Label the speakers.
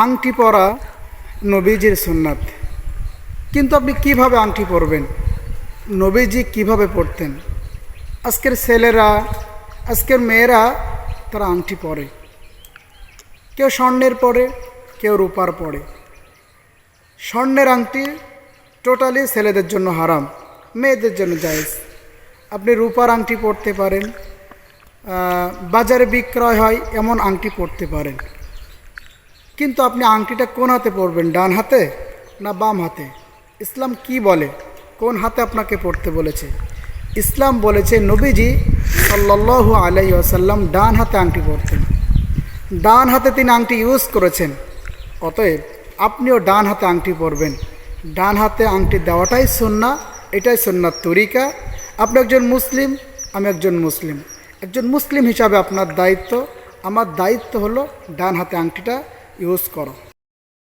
Speaker 1: আংটি পরা নবীজির সুন্নাত। কিন্তু আপনি কিভাবে আংটি পরবেন? নবীজি কিভাবে পরতেন? আজকের ছেলেরা, আজকের মেয়েরা তারা আংটি পরে, কেউ স্বর্ণের পরে, কেউ রূপার পরে। স্বর্ণের আংটি টোটালি ছেলেদের জন্য হারাম, মেয়েদের জন্য জায়েজ। আপনি রূপার আংটি পরতে পারেন, বাজারে বিক্রয় হয় এমন আংটি পরতে পারেন। কিন্তু আপনি আংটিটা কোন হাতে পরবেন? ডান হাতে না বাম হাতে? ইসলাম কি বলে? কোন হাতে আপনাকে পড়তে বলেছে? ইসলাম বলেছে নবীজি সাল্লাল্লাহু আলাইহি ওয়াসাল্লাম ডান হাতে আংটি পরতেন, ডান হাতে তিনি আংটি ইউজ করেছেন। অতএব আপনিও ডান হাতে আংটি পরবেন। ডান হাতে আংটি দেওয়াটাই সুন্নাহ, এটাই সুন্নাত তরিকা। আপনি একজন মুসলিম, আমি একজন মুসলিম। একজন মুসলিম হিসাবে আপনার দায়িত্ব, আমার দায়িত্ব হলো ডান হাতে আংটিটা ইউজ করো।